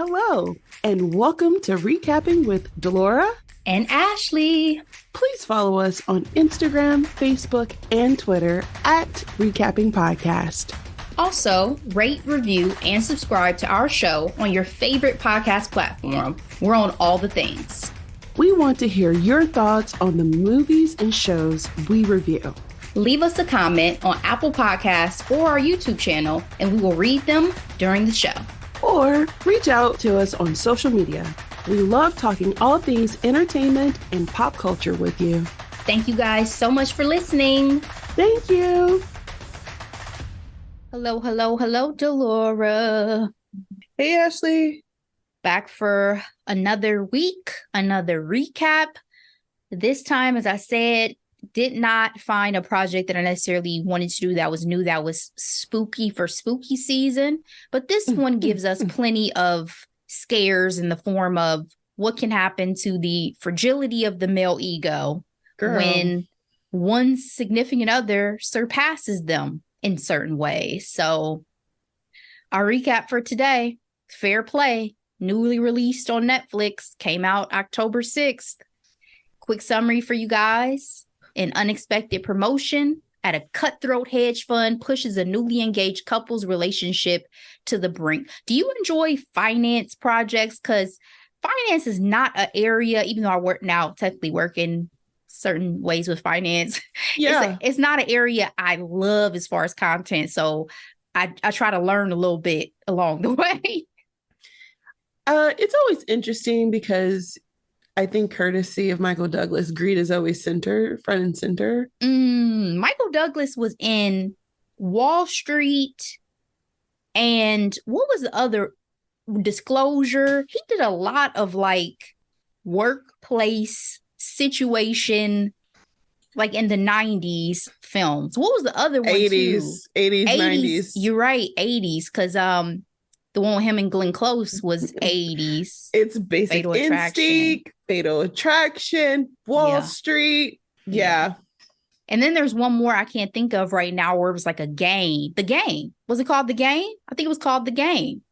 Hello, and welcome to Recapping with Delora and Ashley. Please follow us on Instagram, Facebook, and Twitter at Recapping Podcast. Also, rate, review, and subscribe to our show on your favorite podcast platform. We're on all the things. We want to hear your thoughts on the movies and shows we review. Leave us a comment on Apple Podcasts or our YouTube channel, and we will read them during the show. Or reach out to us on social media. We love talking all things entertainment and pop culture with you. Thank you guys so much for listening. Thank you. Hello, Delora. Hey, Ashley. Back for another week, another recap. This time, as I said, did not find a project that I necessarily wanted to do that was new, that was spooky for spooky season. But this one gives us plenty of scares in the form of what can happen to the fragility of the male ego when one significant other surpasses them in certain ways. So our recap for today, Fair Play, newly released on Netflix, came out October 6th. Quick summary for you guys. An unexpected promotion at a cutthroat hedge fund pushes a newly engaged couple's relationship to the brink. Do you enjoy finance projects? Because finance is not an area, even though I technically work in certain ways with finance. Yeah. It's not an area I love as far as content. So I try to learn a little bit along the way. It's always interesting because I think courtesy of Michael Douglas, greed is always front and center. Michael Douglas was in Wall Street, and what was the other? Disclosure. He did a lot of like workplace situation, like in the 90s films. What was the other one? 80s, 90s. You're right, 80s, because the one with him and Glenn Close was 80s. It's Basic Instinct, Fatal Attraction, Wall Street. Yeah. And then there's one more I can't think of right now where it was like a game. The Game. Was it called The Game? I think it was called The Game.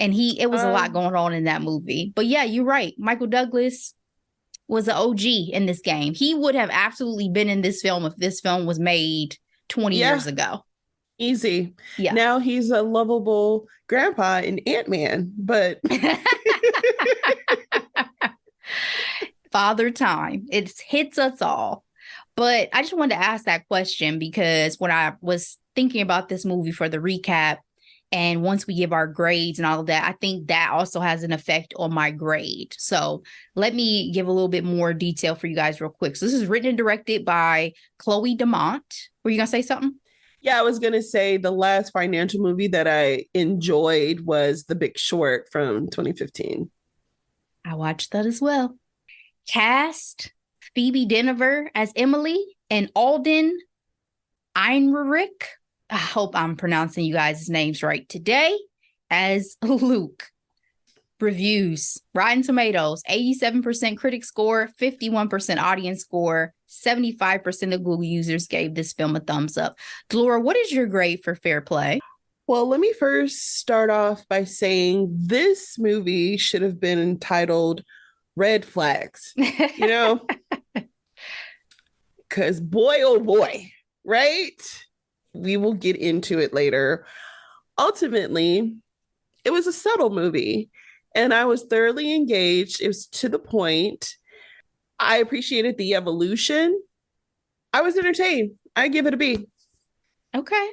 And it was a lot going on in that movie. But yeah, you're right. Michael Douglas was an OG in this game. He would have absolutely been in this film if this film was made 20 years ago. Easy. Yeah. Now he's a lovable grandpa in Ant-Man, but Father Time. It hits us all. But I just wanted to ask that question because when I was thinking about this movie for the recap, and once we give our grades and all of that, I think that also has an effect on my grade. So let me give a little bit more detail for you guys real quick. So this is written and directed by Chloe DeMont. Were you going to say something? Yeah, I was going to say the last financial movie that I enjoyed was The Big Short from 2015. I watched that as well. Cast, Phoebe Dynevor as Emily and Alden Ehrenreich. I hope I'm pronouncing you guys' names right today, as Luke. Reviews, Rotten Tomatoes, 87% critic score, 51% audience score, 75% of Google users gave this film a thumbs up. Delora, what is your grade for Fair Play? Well, let me first start off by saying this movie should have been entitled Red Flags, because boy, oh boy, right? We will get into it later. Ultimately, it was a subtle movie, and I was thoroughly engaged. It was to the point. I appreciated the evolution. I was entertained. I give it a B. Okay.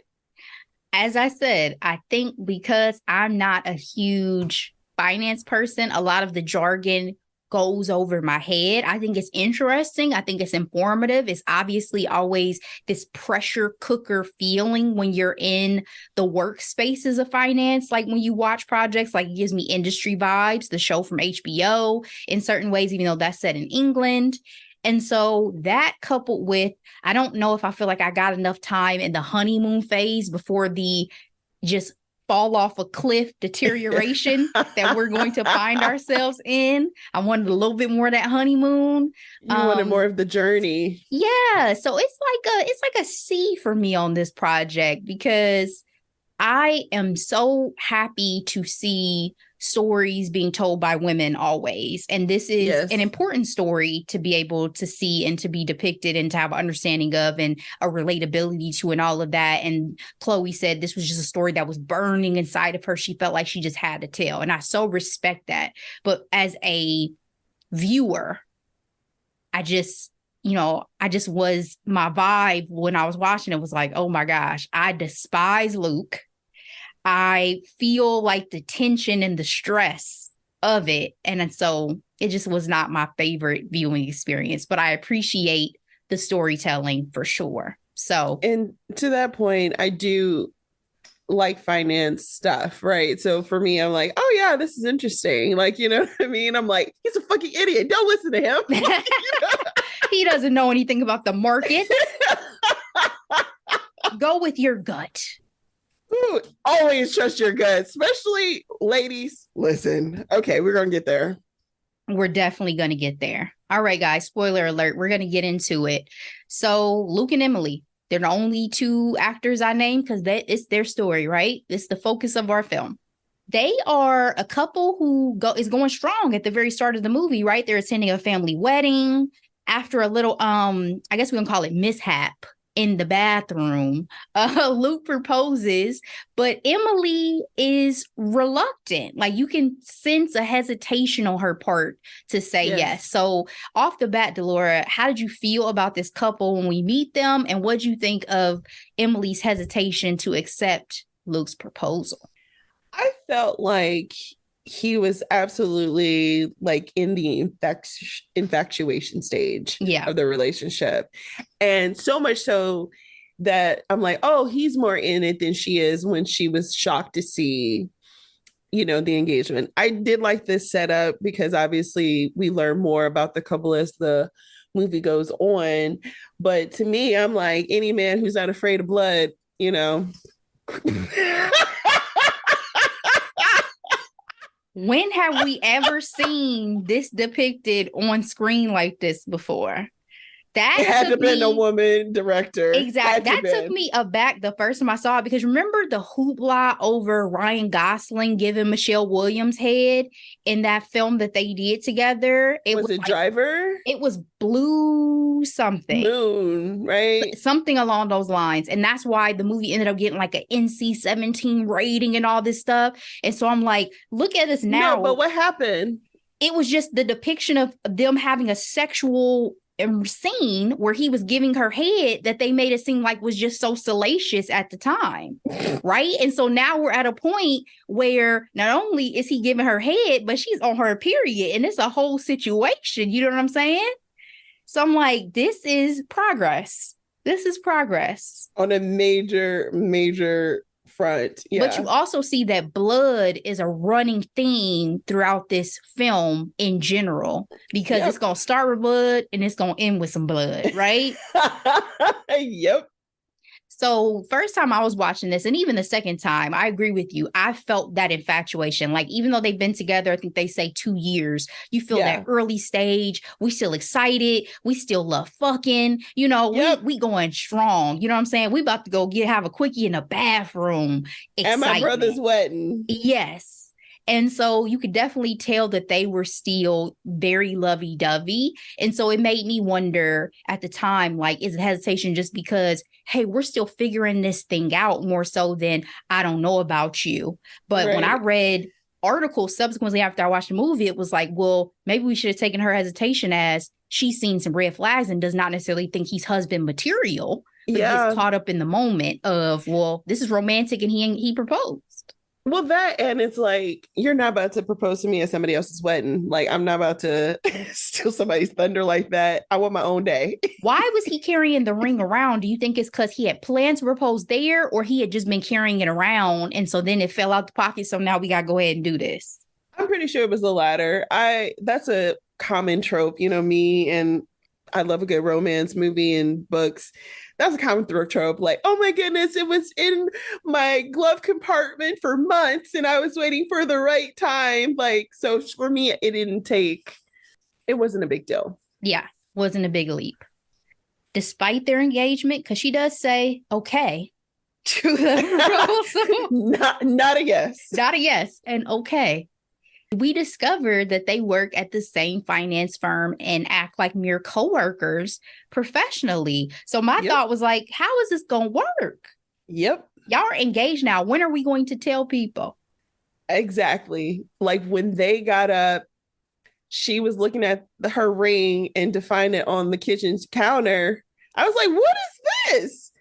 As I said, I think because I'm not a huge finance person, a lot of the jargon goes over my head. I think it's interesting. I think it's informative. It's obviously always this pressure cooker feeling when you're in the workspaces of finance. Like when you watch projects, like it gives me industry vibes, the show from HBO in certain ways, even though that's set in England. And so that coupled with, I don't know if I feel like I got enough time in the honeymoon phase before the just fall off a cliff deterioration that we're going to find ourselves in. I wanted a little bit more of that honeymoon. You wanted more of the journey. Yeah. So it's like a C for me on this project because I am so happy to see stories being told by women always. And this is an important story to be able to see and to be depicted and to have an understanding of and a relatability to and all of that. And Chloe said this was just a story that was burning inside of her. She felt like she just had to tell. And I so respect that. But as a viewer, I just was, my vibe when I was watching it was like, oh my gosh, I despise Luke. I feel like the tension and the stress of it. And so it just was not my favorite viewing experience, but I appreciate the storytelling for sure. So, and to that point, I do like finance stuff, right? So for me, I'm like, oh yeah, this is interesting. Like, you know what I mean? I'm like, he's a fucking idiot. Don't listen to him. He doesn't know anything about the markets. Go with your gut. Ooh, always trust your gut, especially ladies. Listen, okay, we're gonna get there. We're definitely gonna get there. All right, guys, spoiler alert, we're gonna get into it. So Luke and Emily, they're the only two actors I named because that is their story, right? It's the focus of our film. They are a couple who is going strong at the very start of the movie, right? They're attending a family wedding. After a little, I guess we're gonna call it mishap in the bathroom, Luke proposes, but Emily is reluctant. Like you can sense a hesitation on her part to say yes. So off the bat, Delora, how did you feel about this couple when we meet them? And what do you think of Emily's hesitation to accept Luke's proposal? I felt like he was absolutely like in the infatuation stage of the relationship. And so much so that I'm like, oh, he's more in it than she is when she was shocked to see, you know, the engagement. I did like this setup because obviously we learn more about the couple as the movie goes on. But to me, I'm like, any man who's not afraid of blood, you know. When have we ever seen this depicted on screen like this before? That it had to have been a woman director. Exactly. That took me aback the first time I saw it because remember the hoopla over Ryan Gosling giving Michelle Williams head in that film that they did together? It was a like, Driver? It was Blue something. Moon, right? Something along those lines. And that's why the movie ended up getting like an NC-17 rating and all this stuff. And so I'm like, look at this now. No, but what happened? It was just the depiction of them having a sexual scene where he was giving her head that they made it seem like was just so salacious at the time, right? And so now we're at a point where not only is he giving her head, but she's on her period, and it's a whole situation. You know what I'm saying? So I'm like, this is progress. This is progress on a major front. Yeah. But you also see that blood is a running theme throughout this film in general, because it's going to start with blood and it's going to end with some blood, right? Yep. So first time I was watching this, and even the second time, I agree with you. I felt that infatuation. Like, even though they've been together, I think they say 2 years, you feel that early stage. We still excited. We still love fucking, you know, we going strong. You know what I'm saying? We about to go have a quickie in the bathroom. Excitement. And my brother's wedding. Yes. And so you could definitely tell that they were still very lovey-dovey. And so it made me wonder at the time, like, is it hesitation just because, hey, we're still figuring this thing out more so than I don't know about you. But when I read articles subsequently after I watched the movie, it was like, well, maybe we should have taken her hesitation as she's seen some red flags and does not necessarily think he's husband material. But gets caught up in the moment of, well, this is romantic and he proposed. Well, that, and it's like, you're not about to propose to me at somebody else's wedding. Like, I'm not about to steal somebody's thunder like that. I want my own day. Why was he carrying the ring around? Do you think it's because he had planned to propose there, or he had just been carrying it around and so then it fell out the pocket, so now we got to go ahead and do this? I'm pretty sure it was the latter. That's a common trope, you know, me, and I love a good romance movie and books. That's a common trope. Like, oh my goodness, it was in my glove compartment for months and I was waiting for the right time. Like, so for me, it wasn't a big deal. Yeah, wasn't a big leap. Despite their engagement, because she does say, okay, to the rules. Not a yes. Not a yes. And okay. We discovered that they work at the same finance firm and act like mere coworkers professionally. So my thought was like, how is this going to work? Yep. Y'all are engaged now. When are we going to tell people? Exactly. Like when they got up, she was looking at her ring and to find it on the kitchen counter. I was like, what is this?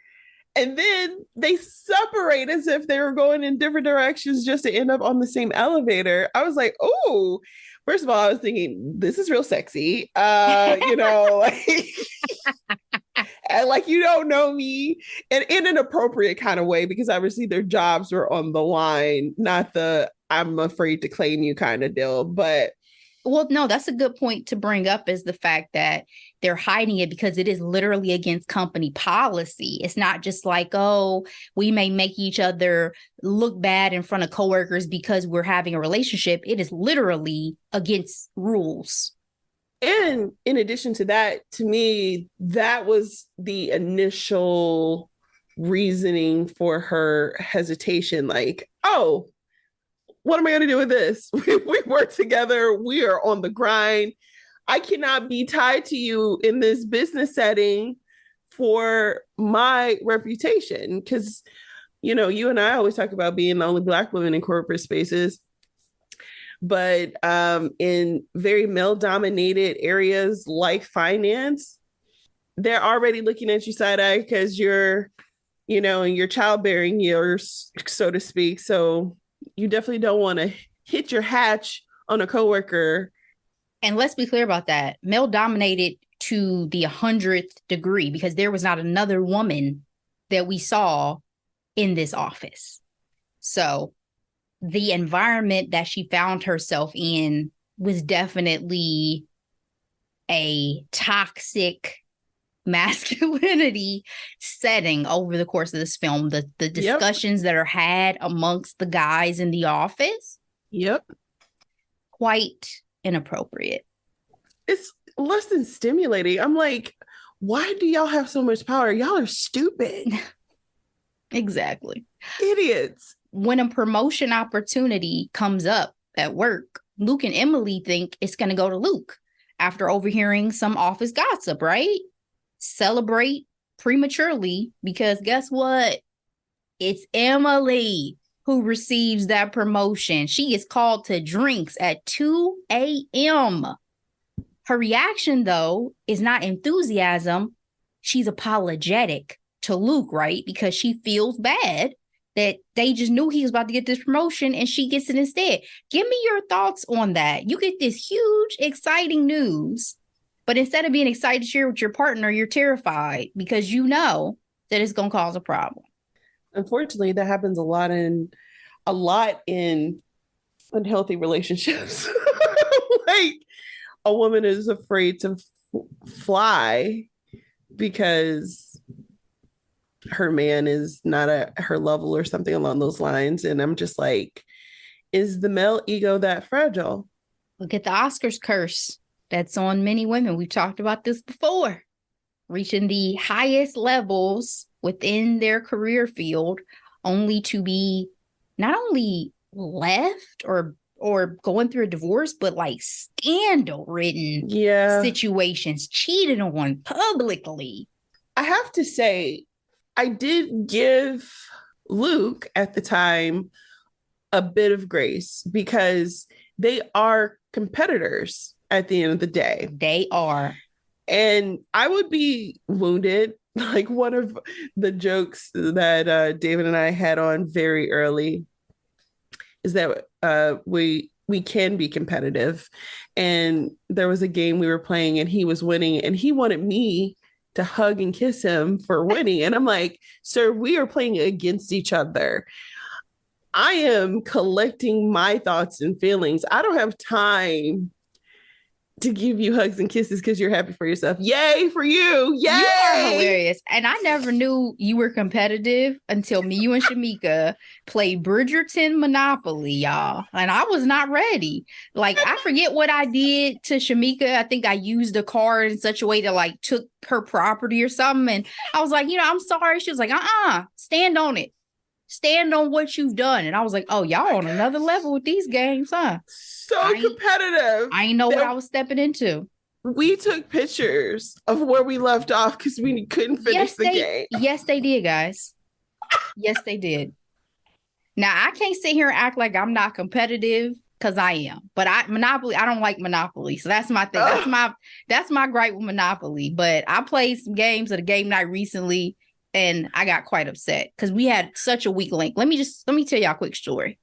And then they separate as if they were going in different directions just to end up on the same elevator. I was like, oh, first of all, I was thinking, this is real sexy. And like, you don't know me, and in an appropriate kind of way, because obviously their jobs were on the line, not the I'm afraid to claim you kind of deal. But well, no, that's a good point to bring up, is the fact that they're hiding it because it is literally against company policy. It's not just like, oh, we may make each other look bad in front of coworkers because we're having a relationship. It is literally against rules. And in addition to that, to me, that was the initial reasoning for her hesitation. Like, oh, what am I going to do with this? We work together. We are on the grind. I cannot be tied to you in this business setting for my reputation. Because, you and I always talk about being the only Black woman in corporate spaces. But in very male-dominated areas like finance, they're already looking at you side-eye because you're, in your childbearing years, so to speak. So you definitely don't want to hit your hatch on a coworker. And let's be clear about that. Male-dominated to the 100th degree, because there was not another woman that we saw in this office. So the environment that she found herself in was definitely a toxic masculinity setting over the course of this film. The discussions that are had amongst the guys in the office. Yep. Quite inappropriate. It's less than stimulating. I'm like, why do y'all have so much power? Y'all are stupid. Exactly. Idiots. When a promotion opportunity comes up at work, Luke and Emily think it's going to go to Luke after overhearing some office gossip, right? Celebrate prematurely, because guess what? It's Emily who receives that promotion. She is called to drinks at 2 a.m. Her reaction, though, is not enthusiasm. She's apologetic to Luke, right? Because she feels bad that they just knew he was about to get this promotion and she gets it instead. Give me your thoughts on that. You get this huge, exciting news, but instead of being excited to share with your partner, you're terrified because you know that it's going to cause a problem. Unfortunately, that happens a lot in unhealthy relationships. Like a woman is afraid to fly because her man is not at her level or something along those lines. And I'm just like, is the male ego that fragile? Look at the Oscars curse that's on many women. We've talked about this before. Reaching the highest levels within their career field, only to be not only left or going through a divorce, but like scandal-ridden situations, cheated on publicly. I have to say, I did give Luke at the time a bit of grace because they are competitors at the end of the day. They are. And I would be wounded. Like one of the jokes that David and I had on very early is that we can be competitive. And there was a game we were playing and he was winning and he wanted me to hug and kiss him for winning. And I'm like, sir, we are playing against each other. I am collecting my thoughts and feelings. I don't have time to give you hugs and kisses because you're happy for yourself. Yay for you. Yay. You are hilarious. And I never knew you were competitive until you and Shamika played Bridgerton Monopoly, y'all. And I was not ready. Like, I forget what I did to Shamika. I think I used a card in such a way that like took her property or something. And I was like, I'm sorry. She was like, stand on it. stand on what you've done. And I was like, oh, y'all on another level with these games, huh? So competitive. I didn't know what I was stepping into. We took pictures of where we left off because we couldn't finish the game. Yes, they did, guys. Yes, they did. Now, I can't sit here and act like I'm not competitive because I am. But Monopoly, I don't like Monopoly. So that's my thing. That's my gripe with Monopoly. But I played some games at a game night recently and I got quite upset because we had such a weak link. Let me tell y'all a quick story.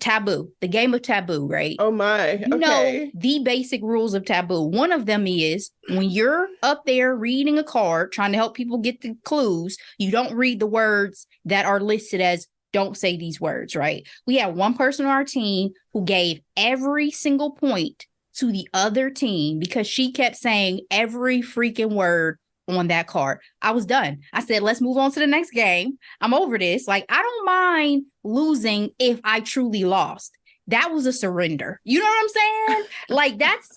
Taboo, the game of Taboo, right? Oh my, okay. You know the basic rules of Taboo. One of them is when you're up there reading a card, trying to help people get the clues, you don't read the words that are listed as don't say these words, right? We had one person on our team who gave every single point to the other team because she kept saying every freaking word on that card. I was done. I said, let's move on to the next game. I'm over this. Like, I don't mind losing if I truly lost. That was a surrender. You know what I'm saying? Like, that's,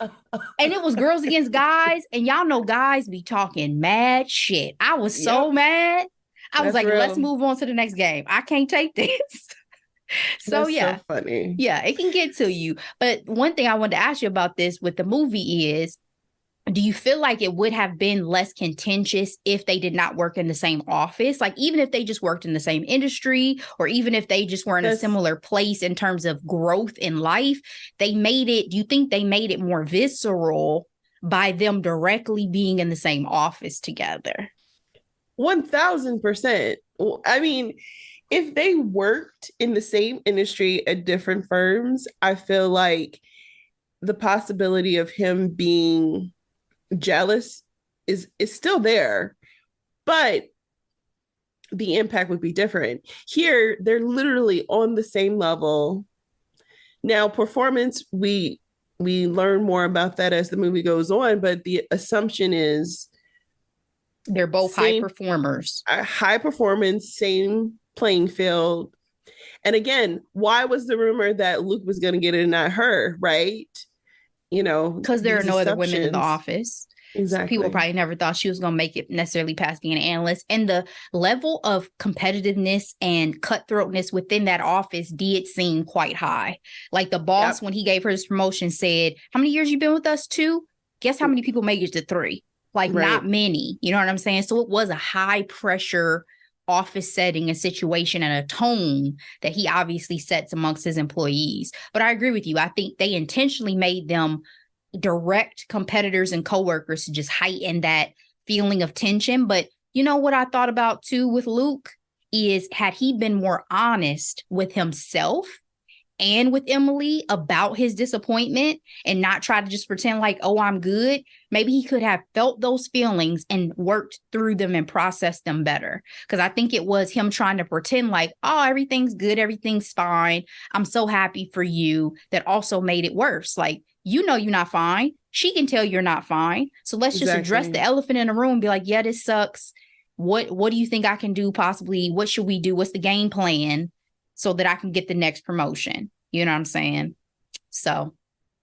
and it was girls against guys. And y'all know guys be talking mad shit. I was so mad. I was like, let's move on to the next game. I can't take this. So so funny. Yeah, it can get to you. But one thing I wanted to ask you about this with the movie is, do you feel like it would have been less contentious if they did not work in the same office? Like, even if they just worked in the same industry, or even if they just were in a similar place in terms of growth in life, do you think they made it more visceral by them directly being in the same office together? 1000%. I mean, if they worked in the same industry at different firms, I feel like the possibility of him being jealous is still there, but the impact would be different. Here, they're literally on the same level. Now, performance, we learn more about that as the movie goes on, but the assumption is they're both high performers. High performance, same playing field. And again, why was the rumor that Luke was going to get it and not her, right? You know, because there are no other women in the office. Exactly. People probably never thought she was going to make it necessarily past being an analyst. And the level of competitiveness and cutthroatness within that office did seem quite high. Like the boss, when he gave her his promotion, said, how many years you been with us? 2? Guess how many people make it to 3? Like not many. You know what I'm saying? So it was a high pressure office setting, a situation, and a tone that he obviously sets amongst his employees. But I agree with you. I think they intentionally made them direct competitors and coworkers to just heighten that feeling of tension. But you know what I thought about too with Luke is, had he been more honest with himself and with Emily about his disappointment and not try to just pretend like, oh, I'm good, maybe he could have felt those feelings and worked through them and processed them better. Because I think it was him trying to pretend like, oh, everything's good, everything's fine, I'm so happy for you, that also made it worse. Like, you know, you're not fine. She can tell you're not fine. So let's just address the elephant in the room and be like, yeah, this sucks. What do you think I can do possibly? What should we do? What's the game plan so that I can get the next promotion? You know what I'm saying? So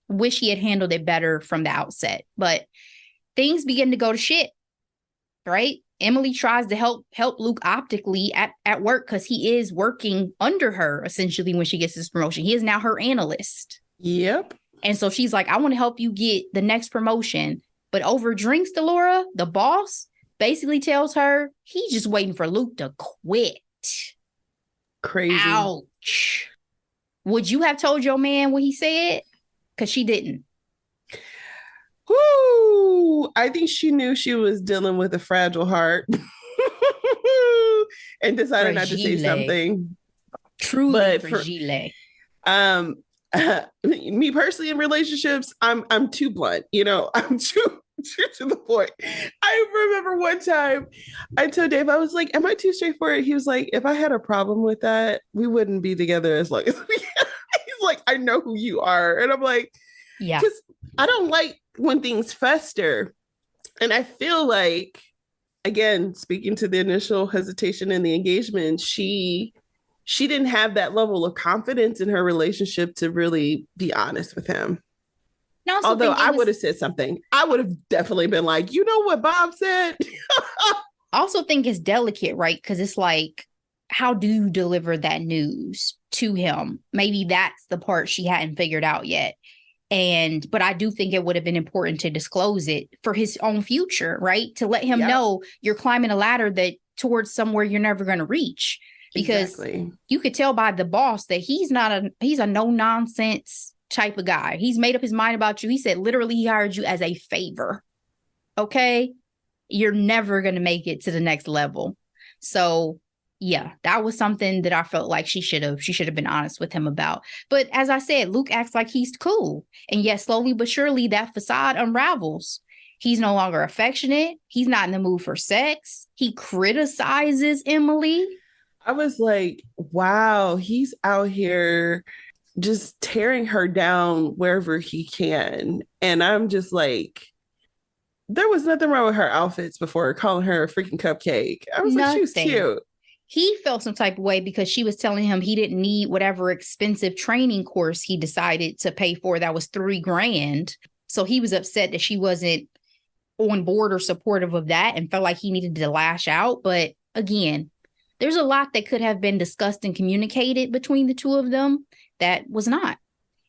wish he had handled it better from the outset, but things begin to go to shit, right? Emily tries to help Luke optically at work because he is working under her essentially when she gets this promotion. He is now her analyst. Yep. And so she's like, I want to help you get the next promotion. But over drinks, Delora, the boss, basically tells her he's just waiting for Luke to quit. Crazy. Ouch. Would you have told your man what he said? Because she didn't. Whoo! I think she knew she was dealing with a fragile heart and decided not to say something. Truly fragile. Me personally in relationships, I'm too blunt, you know, I'm too to the point. I remember one time I told Dave, I was like, am I too straightforward? He was like, if I had a problem with that, we wouldn't be together as long as we He's like, I know who you are. And I'm like, yeah, because I don't like when things fester. And I feel like, again, speaking to the initial hesitation in the engagement, she didn't have that level of confidence in her relationship to really be honest with him. Although I would have said something. I would have definitely been like, you know what Bob said? I also think it's delicate, right? Because it's like, how do you deliver that news to him? Maybe that's the part she hadn't figured out yet. But I do think it would have been important to disclose it for his own future, right? To let him know you're climbing a ladder that towards somewhere you're never going to reach. Because you could tell by the boss that he's a no nonsense type of guy. He's made up his mind about you. He said literally he hired you as a favor. Okay. You're never going to make it to the next level. So yeah, that was something that I felt like she should have been honest with him about. But as I said, Luke acts like he's cool. And yet slowly but surely that facade unravels. He's no longer affectionate. He's not in the mood for sex. He criticizes Emily. I was like, wow, he's out here just tearing her down wherever he can. And I'm just like, there was nothing wrong with her outfits before calling her a freaking cupcake. I was like, she was cute. He felt some type of way because she was telling him he didn't need whatever expensive training course he decided to pay for. That was $3,000. So he was upset that she wasn't on board or supportive of that and felt like he needed to lash out. But again, there's a lot that could have been discussed and communicated between the two of them that was not.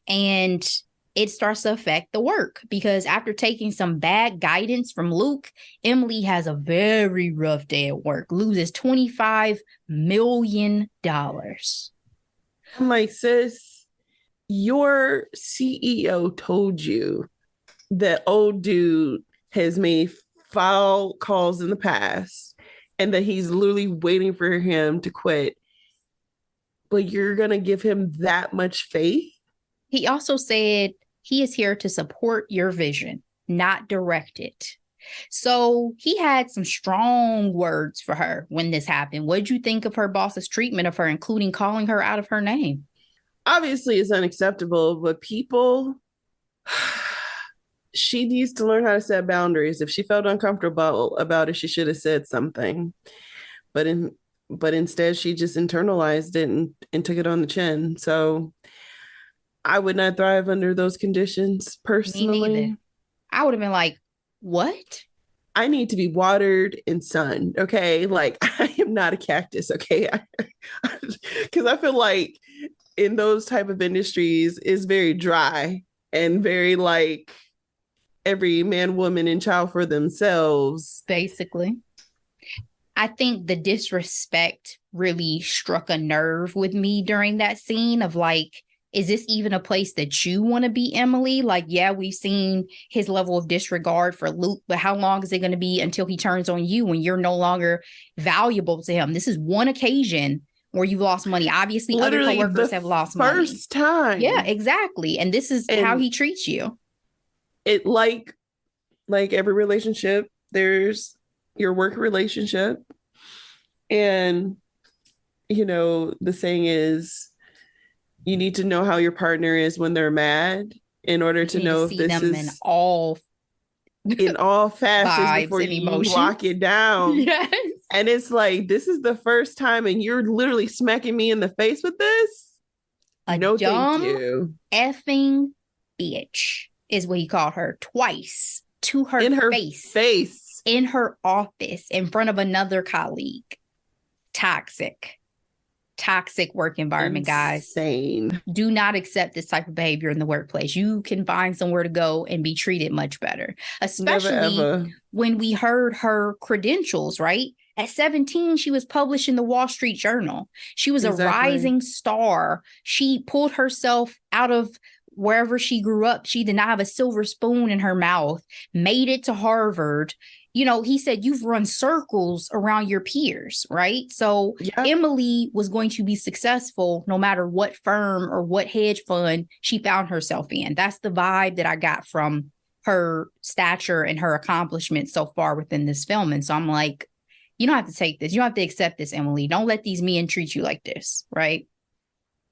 And it starts to affect the work because after taking some bad guidance from Luke, Emily has a very rough day at work, loses $25 million. I'm like, sis, your CEO told you that old dude has made foul calls in the past and that he's literally waiting for him to quit. But you're going to give him that much faith? He also said he is here to support your vision, not direct it. So he had some strong words for her when this happened. What did you think of her boss's treatment of her, including calling her out of her name? Obviously, it's unacceptable, but people, she needs to learn how to set boundaries. If she felt uncomfortable about it, she should have said something. But instead, she just internalized it and took it on the chin. So I would not thrive under those conditions personally. Me neither. I would have been like, what? I need to be watered and sunned. Okay. Like I am not a cactus. Okay. Because I feel like in those type of industries is very dry and very like every man, woman, and child for themselves. Basically. I think the disrespect really struck a nerve with me during that scene of like, is this even a place that you want to be, Emily? Like, yeah, we've seen his level of disregard for Luke, but how long is it going to be until he turns on you when you're no longer valuable to him? This is one occasion where you've lost money. Obviously, literally other coworkers have lost money. First time. Yeah, exactly. And this is how he treats you. It like every relationship, there's your work relationship. And, you know, the saying is, you need to know how your partner is when they're mad in order to know if this is in all facets before you lock it down. Yes. And it's like, this is the first time and you're literally smacking me in the face with this? No, thank you. Effing bitch is what he called her twice to her face. In her office in front of another colleague. Toxic work environment, guys. Insane. Do not accept this type of behavior in the workplace. You can find somewhere to go and be treated much better, especially when we heard her credentials, right? At 17, she was published in the Wall Street Journal. She was a rising star. She pulled herself out of wherever she grew up. She did not have a silver spoon in her mouth, made it to Harvard. You know, he said, you've run circles around your peers, right? So Emily was going to be successful no matter what firm or what hedge fund she found herself in. That's the vibe that I got from her stature and her accomplishments so far within this film. And so I'm like, you don't have to take this. You don't have to accept this, Emily. Don't let these men treat you like this, right?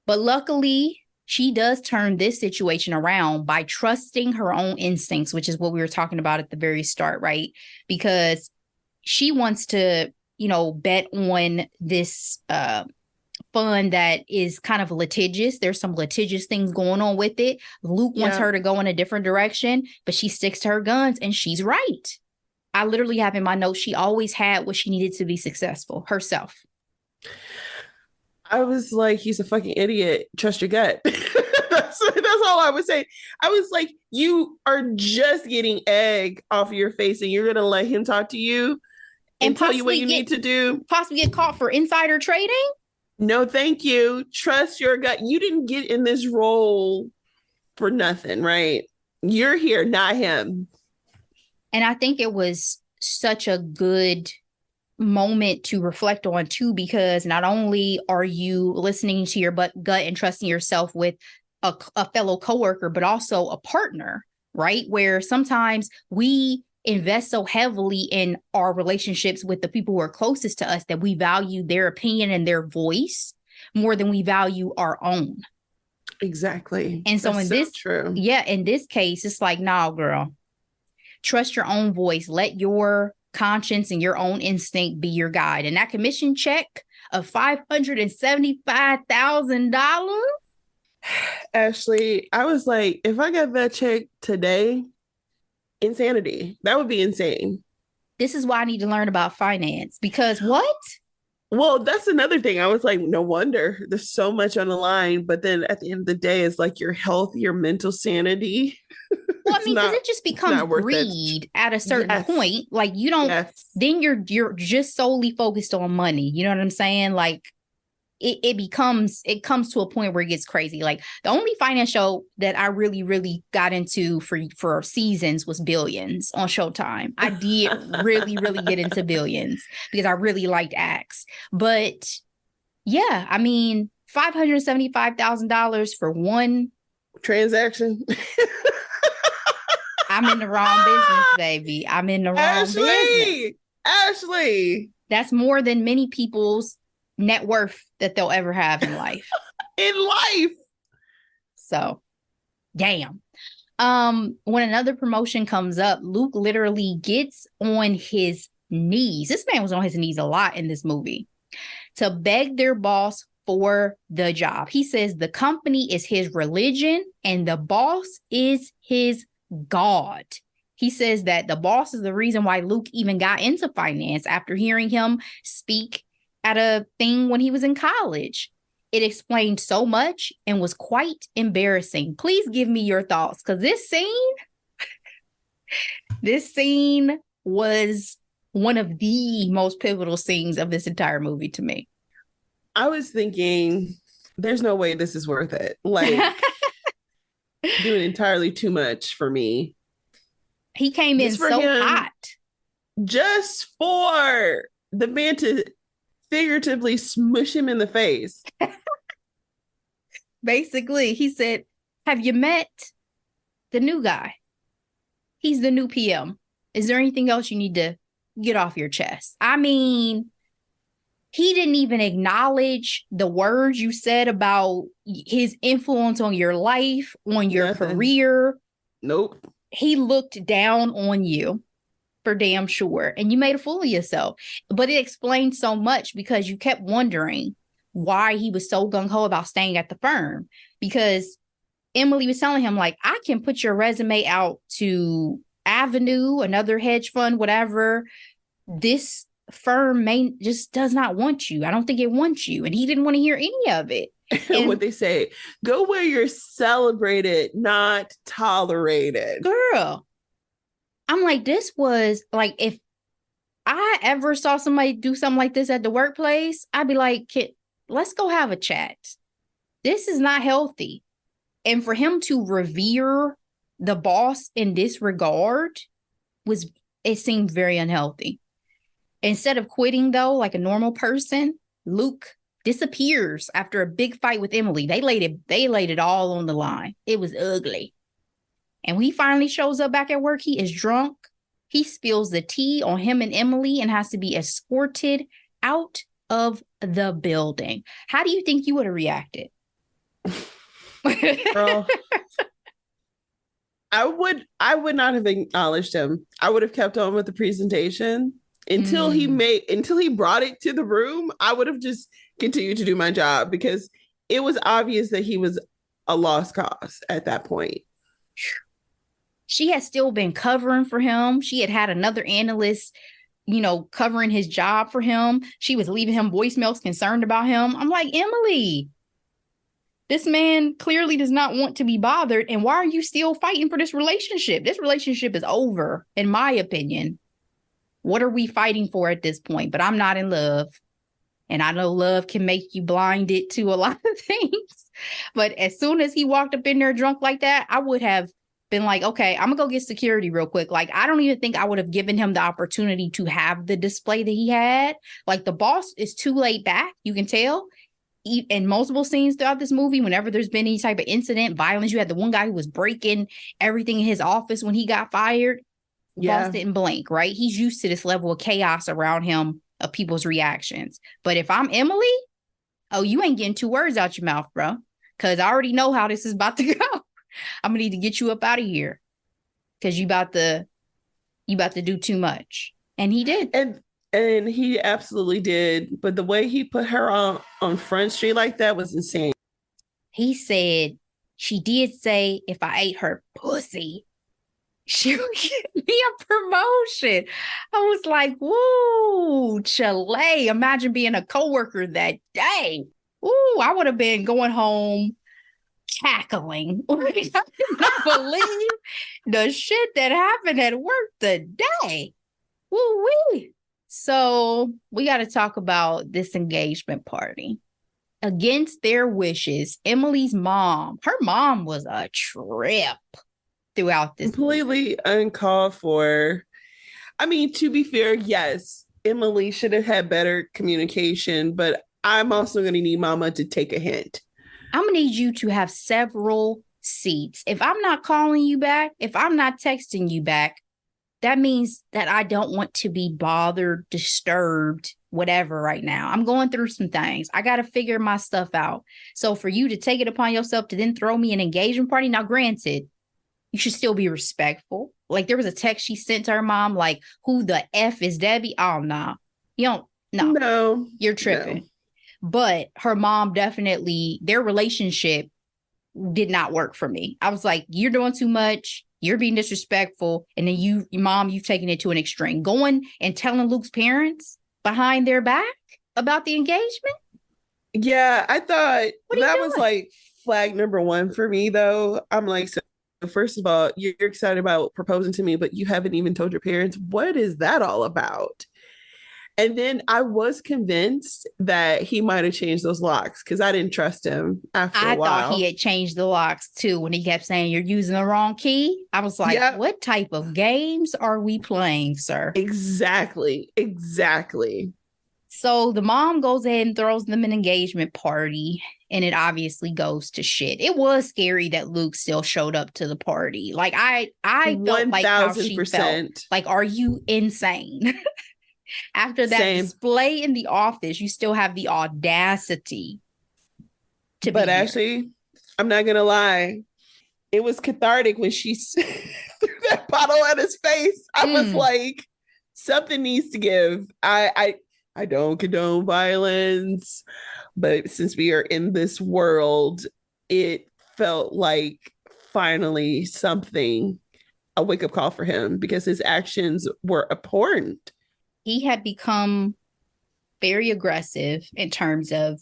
But luckily, she does turn this situation around by trusting her own instincts, which is what we were talking about at the very start, right? Because she wants to, you know, bet on this fund that is kind of litigious. There's some litigious things going on with it. Luke wants her to go in a different direction, but she sticks to her guns and she's right. I literally have in my notes, she always had what she needed to be successful herself. I was like, he's a fucking idiot. Trust your gut. That's all I would say. I was like, you are just getting egg off your face and you're going to let him talk to you And and tell you what you need to do. possibly get caught for insider trading. No, thank you. Trust your gut. You didn't get in this role for nothing, right? You're here, not him. And I think it was such a good moment to reflect on too, because not only are you listening to your gut and trusting yourself with a fellow coworker, but also a partner, right? Where sometimes we invest so heavily in our relationships with the people who are closest to us that we value their opinion and their voice more than we value our own. Exactly. And so true. Yeah, in this case, it's like, nah, girl, trust your own voice. Let your conscience and your own instinct be your guide. And that commission check of $575,000. Ashley, I was like, if I got that check today, insanity. That would be insane. This is why I need to learn about finance, because what? Well, that's another thing. I was like, no wonder there's so much on the line. But then at the end of the day, it's like your health, your mental sanity. Well, I mean, because it just becomes greed at a certain point. Like you don't, then you're just solely focused on money. You know what I'm saying? Like it comes to a point where it gets crazy. Like the only finance show that I really, really got into for seasons was Billions on Showtime. I did really, really get into Billions because I really liked Axe. But yeah, I mean, $575,000 for one transaction. I'm in the wrong business, baby. I'm in the wrong business. Ashley. That's more than many people's net worth that they'll ever have in life. So, damn. When another promotion comes up, Luke literally gets on his knees. This man was on his knees a lot in this movie to beg their boss for the job. He says the company is his religion and the boss is his God. He says that the boss is the reason why Luke even got into finance after hearing him speak at a thing when he was in college. It explained so much and was quite embarrassing. Please give me your thoughts, because this scene was one of the most pivotal scenes of this entire movie to me. I was thinking, there's no way this is worth it. Like, doing entirely too much for me. He came in so hot. Just for the man to figuratively smush him in the face. Basically, he said, have you met the new guy? He's the new PM. Is there anything else you need to get off your chest? I mean, he didn't even acknowledge the words you said about his influence on your life, on your career. Nope. He looked down on you for damn sure. And you made a fool of yourself. But it explained so much because you kept wondering why he was so gung-ho about staying at the firm. Because Emily was telling him, like, I can put your resume out to Avenue, another hedge fund, whatever. This firm just does not want you. I don't think it wants you. And he didn't want to hear any of it. And what they say, go where you're celebrated, not tolerated. Girl, I'm like, this was like, if I ever saw somebody do something like this at the workplace, I'd be like, kid, let's go have a chat. This is not healthy. And for him to revere the boss in this regard it seemed very unhealthy. Instead of quitting, though, like a normal person, Luke disappears after a big fight with Emily. They laid it all on the line. It was ugly. And when he finally shows up back at work, he is drunk. He spills the tea on him and Emily and has to be escorted out of the building. How do you think you would have reacted? Girl, I would not have acknowledged him. I would have kept on with the presentation until he brought it to the room. I would have just continued to do my job because it was obvious that he was a lost cause at that point. She had still been covering for him. She had another analyst, covering his job for him. She was leaving him voicemails concerned about him. I'm like, Emily, this man clearly does not want to be bothered. And why are you still fighting for this relationship? This relationship is over, in my opinion. What are we fighting for at this point? But I'm not in love. And I know love can make you blinded to a lot of things. But as soon as he walked up in there drunk like that, I would have been like, okay, I'm gonna go get security real quick. Like, I don't even think I would have given him the opportunity to have the display that he had. Like, the boss is too laid back. You can tell in multiple scenes throughout this movie, whenever there's been any type of incident, violence, you had the one guy who was breaking everything in his office when he got fired. Yeah. Boss didn't blink, right? He's used to this level of chaos around him, of people's reactions. But if I'm Emily, oh, you ain't getting 2 words out your mouth, bro. Because I already know how this is about to go. I'm gonna need to get you up out of here. Because you about to do too much. And he did. And he absolutely did. But the way he put her on Front Street like that was insane. He said, she did say, if I ate her pussy, she would give me a promotion. I was like, woo, Chile. Imagine being a coworker that day. Ooh, I would have been going home cackling. I did not believe the shit that happened at work today. Woo-wee. So we got to talk about this engagement party. Against their wishes, Emily's mom, her mom was a trip throughout this completely uncalled for. I mean, to be fair, yes, Emily should have had better communication, but I'm also going to need mama to take a hint. I'm going to need you to have several seats. If I'm not calling you back, if I'm not texting you back, that means that I don't want to be bothered, disturbed, whatever right now. I'm going through some things. I got to figure my stuff out. So for you to take it upon yourself to then throw me an engagement party, now granted, you should still be respectful. Like, there was a text she sent to her mom, like, who the F is Debbie? Oh, no. You don't, no. You're tripping. No. But her mom definitely, their relationship did not work for me. I was like, you're doing too much. You're being disrespectful. And then you've taken it to an extreme. Going and telling Luke's parents behind their back about the engagement? Yeah, I thought that was like flag number 1 for me, though. I'm like, so first of all, you're excited about proposing to me, but you haven't even told your parents. What is that all about? And then I was convinced that he might have changed those locks because I didn't trust him after a while. I thought he had changed the locks too when he kept saying you're using the wrong key. I was like, What type of games are we playing, sir? Exactly. So the mom goes ahead and throws them an engagement party, and it obviously goes to shit. It was scary that Luke still showed up to the party. Like, I felt like how she felt. Like, are you insane? After that display in the office, you still have the audacity to be here. Ashley, I'm not gonna lie, it was cathartic when she threw that bottle at his face. I was like, something needs to give. I don't condone violence, but since we are in this world, it felt like finally something, a wake-up call for him, because his actions were abhorrent. He had become very aggressive in terms of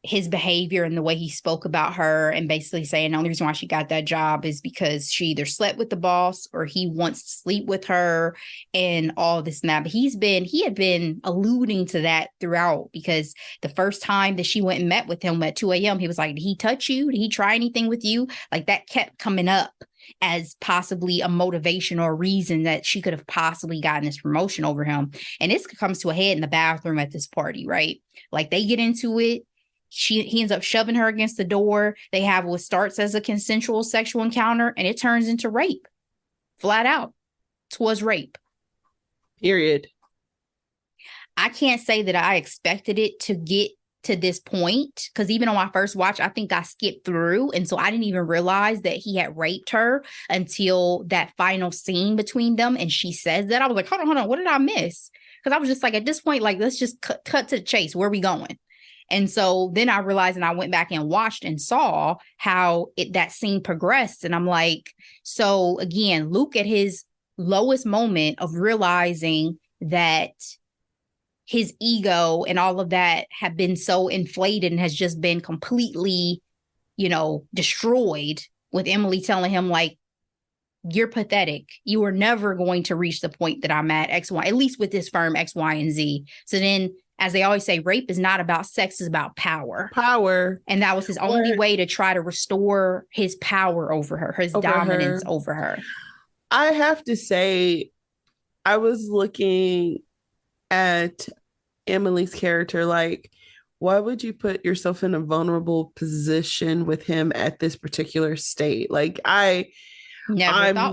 his behavior and the way he spoke about her, and basically saying the only reason why she got that job is because she either slept with the boss or he wants to sleep with her and all this and that. But he had been alluding to that throughout, because the first time that she went and met with him at 2 a.m., he was like, did he touch you? Did he try anything with you? Like, that kept coming up as possibly a motivation or a reason that she could have possibly gotten this promotion over him. And this comes to a head in the bathroom at this party, right? Like, they get into it. He ends up shoving her against the door. They have what starts as a consensual sexual encounter, and it turns into rape. Flat out. 'Twas rape. Period. I can't say that I expected it to get to this point, because even on my first watch, I think I skipped through. And so I didn't even realize that he had raped her until that final scene between them. And she says that. I was like, hold on. What did I miss? Because I was just like, at this point, like, let's just cut to the chase. Where are we going? And so then I realized, and I went back and watched and saw how that scene progressed. And I'm like, so again, Luke at his lowest moment of realizing that his ego and all of that have been so inflated and has just been completely, destroyed with Emily telling him, like, you're pathetic. You are never going to reach the point that I'm at, X, Y, at least with this firm, X, Y, and Z. So then, as they always say, rape is not about sex, it's about power. Power. And that was his only way to try to restore his power over her, his dominance over her. I have to say, I was looking at Emily's character like, why would you put yourself in a vulnerable position with him at this particular state? Like, I'm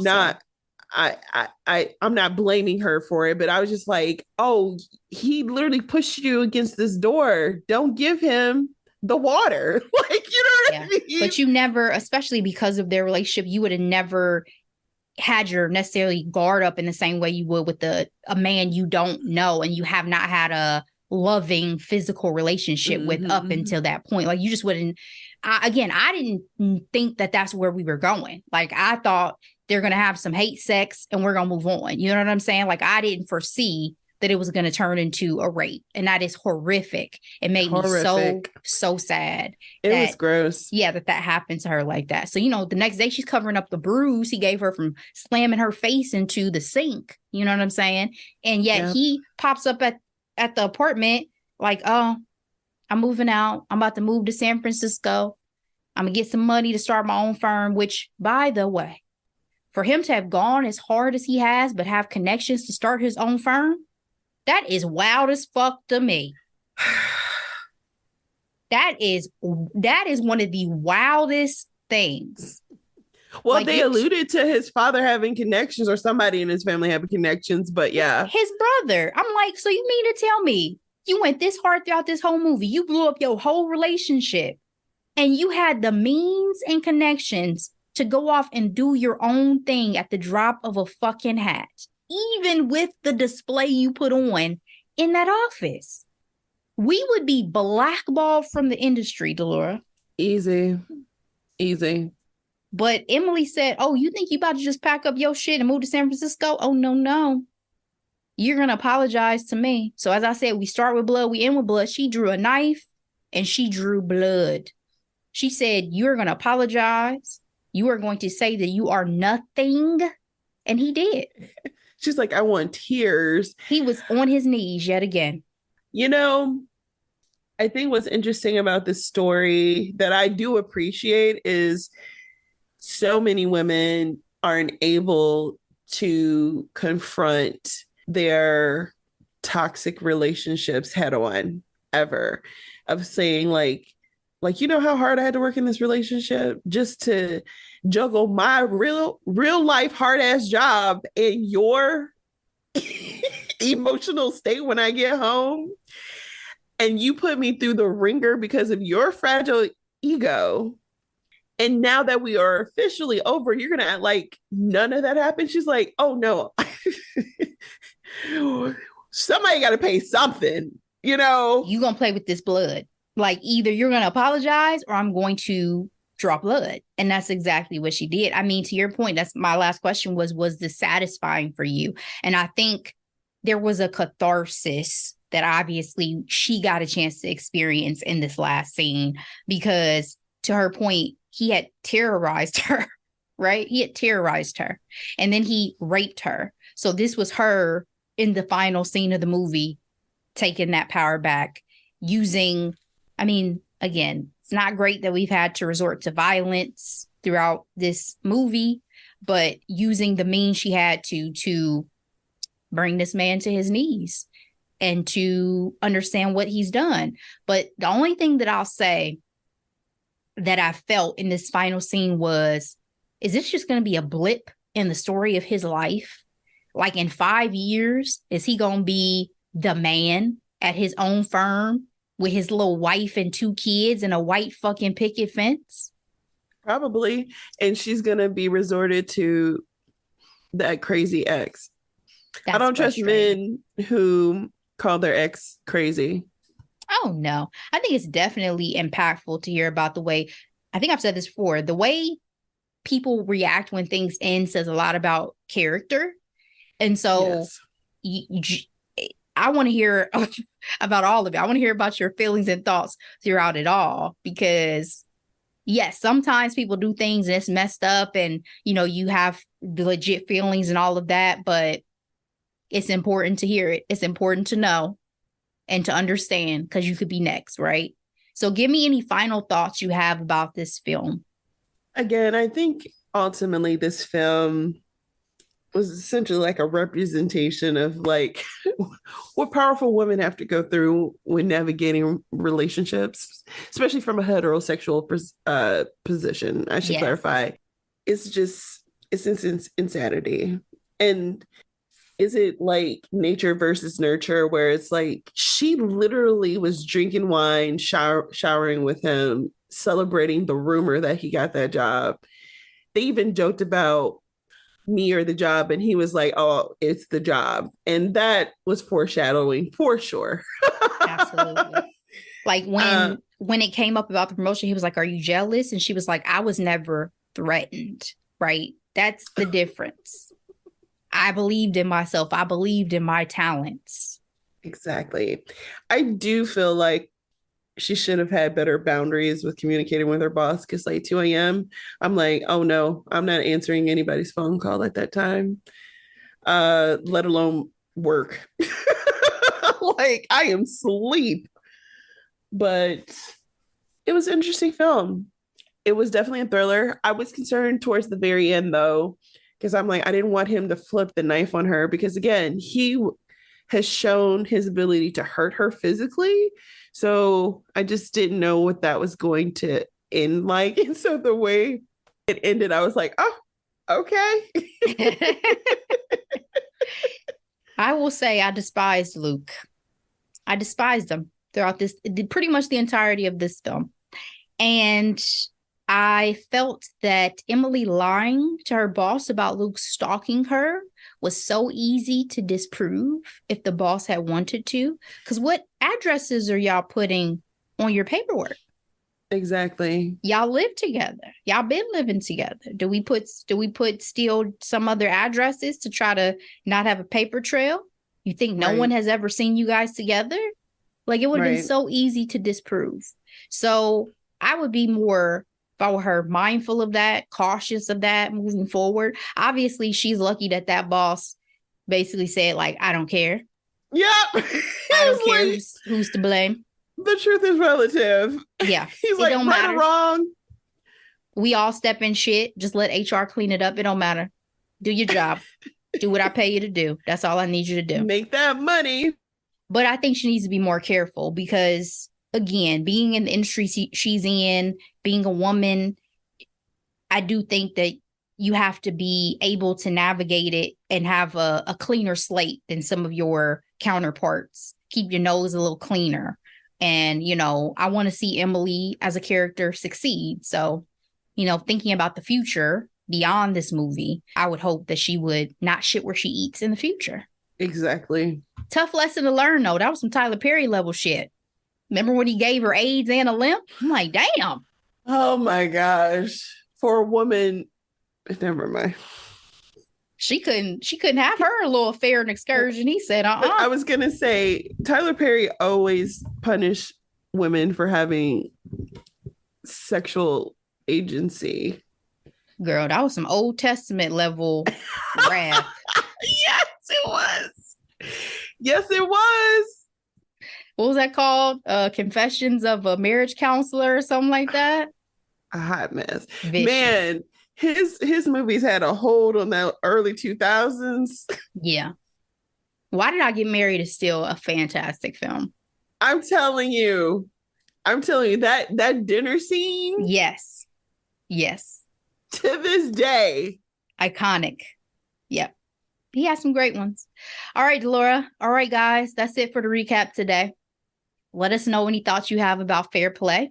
not blaming her for it, but I was just like, oh, he literally pushed you against this door. Don't give him the water. Like, you know what I mean? But you never, especially because of their relationship, you would have never had your necessarily guard up in the same way you would with a man you don't know and you have not had a loving physical relationship with up until that point. Like, you just wouldn't. I didn't think that that's where we were going. Like, I thought they're going to have some hate sex and we're going to move on. You know what I'm saying? Like, I didn't foresee that it was going to turn into a rape. And that is horrific. It made me so sad. It was gross. Yeah, that happened to her like that. So, the next day she's covering up the bruise he gave her from slamming her face into the sink. You know what I'm saying? And yet he pops up at the apartment like, oh, I'm moving out. I'm about to move to San Francisco. I'm going to get some money to start my own firm, which, by the way, for him to have gone as hard as he has, but have connections to start his own firm, that is wild as fuck to me. That is one of the wildest things. Well, like, they alluded to his father having connections or somebody in his family having connections, but yeah. His brother. I'm like, so you mean to tell me you went this hard throughout this whole movie? You blew up your whole relationship and you had the means and connections to go off and do your own thing at the drop of a fucking hat, even with the display you put on in that office. We would be blackballed from the industry, Delora. Easy. But Emily said, oh, you think you about to just pack up your shit and move to San Francisco? Oh, no. You're going to apologize to me. So as I said, we start with blood, we end with blood. She drew a knife and she drew blood. She said, you're going to apologize. You are going to say that you are nothing. And he did. She's like, I want tears. He was on his knees yet again. I think what's interesting about this story that I do appreciate is so many women aren't able to confront their toxic relationships head on ever, of saying like, you know how hard I had to work in this relationship just to juggle my real life hard ass job and your emotional state when I get home. And you put me through the ringer because of your fragile ego. And now that we are officially over, you're going to act like none of that happened. She's like, oh, no. Somebody got to pay something, You're going to play with this blood. Like, either you're going to apologize or I'm going to draw blood. And that's exactly what she did. I mean, to your point, that's my last question was this satisfying for you? And I think there was a catharsis that obviously she got a chance to experience in this last scene, because to her point, he had terrorized her, right? He had terrorized her and then he raped her. So this was her in the final scene of the movie, taking that power back, using, I mean, again, it's not great that we've had to resort to violence throughout this movie, but using the means she had to bring this man to his knees and to understand what he's done. But the only thing that I'll say that I felt in this final scene was, is this just going to be a blip in the story of his life? Like, in 5 years, is he going to be the man at his own firm with his little wife and 2 kids and a white fucking picket fence? Probably. And she's going to be resorted to that crazy ex. I don't trust men who call their ex crazy. Oh, no. I think it's definitely impactful to hear about the way, I think I've said this before, the way people react when things end says a lot about character. And so I want to hear about all of it. I want to hear about your feelings and thoughts throughout it all, because yes, sometimes people do things and it's messed up and, you know, you have the legit feelings and all of that, but it's important to hear it. It's important to know and to understand, because you could be next, right? So give me any final thoughts you have about this film. Again, I think ultimately this film was essentially like a representation of like what powerful women have to go through when navigating relationships, especially from a heterosexual position. I should clarify. It's just, it's insanity. And is it like nature versus nurture, where it's like she literally was drinking wine, showering with him, celebrating the rumor that he got that job. They even joked about me or the job, and he was like, oh, it's the job. And that was foreshadowing for sure. Absolutely. Like when it came up about the promotion, he was like, are you jealous? And she was like, I was never threatened, right? That's the difference. I believed in myself. I believed in my talents. Exactly. I do feel like she should have had better boundaries with communicating with her boss, because like 2 a.m. I'm like, oh no, I'm not answering anybody's phone call at that time, let alone work. Like I am asleep. But it was an interesting film. It was definitely a thriller. I was concerned towards the very end though, because I'm like, I didn't want him to flip the knife on her, because again, he has shown his ability to hurt her physically. So I just didn't know what that was going to end like. And so the way it ended, I was like, oh, okay. I will say I despised Luke. I despised him throughout this, pretty much the entirety of this film. And I felt that Emily lying to her boss about Luke stalking her was so easy to disprove if the boss had wanted to. Because what addresses are y'all putting on your paperwork? Exactly. Y'all live together. Y'all been living together. Do we put steal some other addresses to try to not have a paper trail? You think no one has ever seen you guys together? Like, it would have been so easy to disprove. So I would be more, if I were her, mindful of that, cautious of that moving forward. Obviously, she's lucky that that boss basically said, like, I don't care. Yep. I don't care like, who's to blame. The truth is relative. Yeah. He's like, right or wrong. We all step in shit. Just let HR clean it up. It don't matter. Do your job. Do what I pay you to do. That's all I need you to do. Make that money. But I think she needs to be more careful because, again, being in the industry she's in, being a woman, I do think that you have to be able to navigate it and have a cleaner slate than some of your counterparts. Keep your nose a little cleaner. And, you know, I want to see Emily as a character succeed. So, you know, thinking about the future beyond this movie, I would hope that she would not shit where she eats in the future. Exactly. Tough lesson to learn, though. That was some Tyler Perry level shit. Remember when he gave her AIDS and a limp? I'm like, damn. Oh my gosh. For a woman, never mind. She couldn't have her little affair and excursion. He said, I was gonna say Tyler Perry always punished women for having sexual agency. Girl, that was some Old Testament level wrath. Yes, it was. Yes, it was. What was that called? Confessions of a Marriage Counselor or something like that? A hot mess. Vicious. Man, his movies had a hold on the early 2000s. Yeah. Why Did I Get Married is still a fantastic film. I'm telling you that dinner scene. Yes. To this day. Iconic. Yep. He has some great ones. All right, Delora. All right, guys. That's it for the recap today. Let us know any thoughts you have about Fair Play.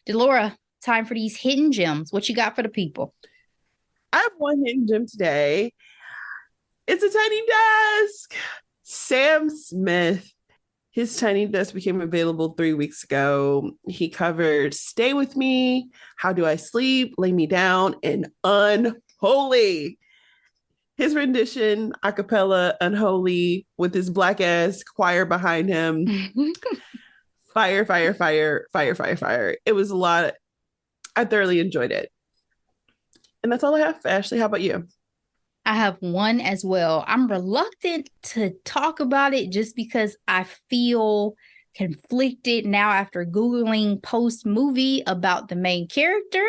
Delora, time for these hidden gems. What you got for the people? I have one hidden gem today. It's a tiny desk. Sam Smith. His tiny desk became available 3 weeks ago. He covered Stay With Me, How Do I Sleep, Lay Me Down, and Unholy. His rendition, a cappella, Unholy, with his black ass choir behind him. Fire, fire, fire, fire, fire, fire. It was a lot. I thoroughly enjoyed it. And that's all I have. Ashley, how about you? I have one as well. I'm reluctant to talk about it just because I feel conflicted now after Googling post movie about the main character.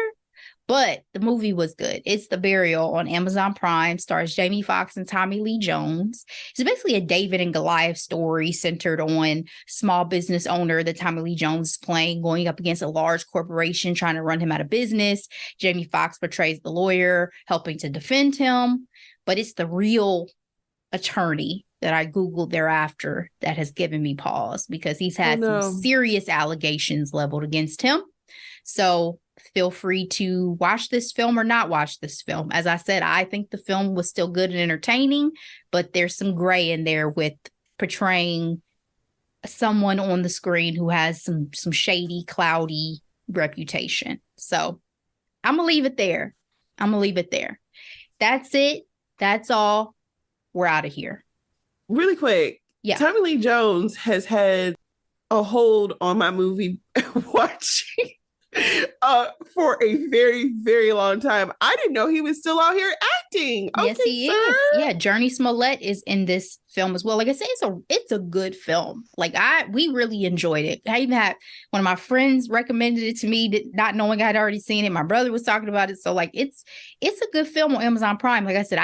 But the movie was good. It's The Burial on Amazon Prime, stars Jamie Foxx and Tommy Lee Jones. It's basically a David and Goliath story centered on small business owner that Tommy Lee Jones is playing, going up against a large corporation trying to run him out of business. Jamie Foxx portrays the lawyer helping to defend him. But it's the real attorney that I Googled thereafter that has given me pause because he's had some serious allegations leveled against him. So feel free to watch this film or not watch this film. As I said, I think the film was still good and entertaining, but there's some gray in there with portraying someone on the screen who has some shady, cloudy reputation. So I'm going to leave it there. That's it. That's all. We're out of here. Really quick. Yeah. Tommy Lee Jones has had a hold on my movie watching for a very, very long time. I didn't know he was still out here acting. Yes, he is. Yeah, Journey Smollett is in this film as well. Like I say, it's a good film. Like we really enjoyed it. I even had one of my friends recommended it to me, not knowing I'd already seen it. My brother was talking about it. So like it's a good film on Amazon Prime. Like I said,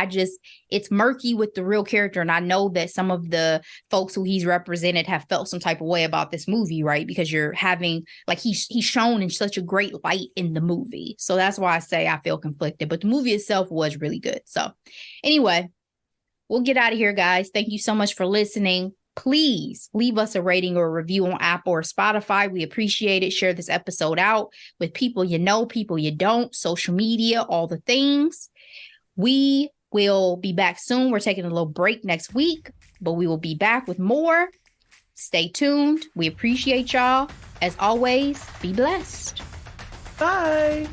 it's murky with the real character. And I know that some of the folks who he's represented have felt some type of way about this movie, right? Because you're having, like, he's shown in such a great light in the movie. So that's why I say I feel conflicted. But the movie itself was really good. So anyway, we'll get out of here, guys. Thank you so much for listening. Please leave us a rating or a review on Apple or Spotify. We appreciate it. Share this episode out with people you know, people you don't, social media, all the things. We will be back soon. We're taking a little break next week, but we will be back with more. Stay tuned. We appreciate y'all. As always, be blessed. Bye.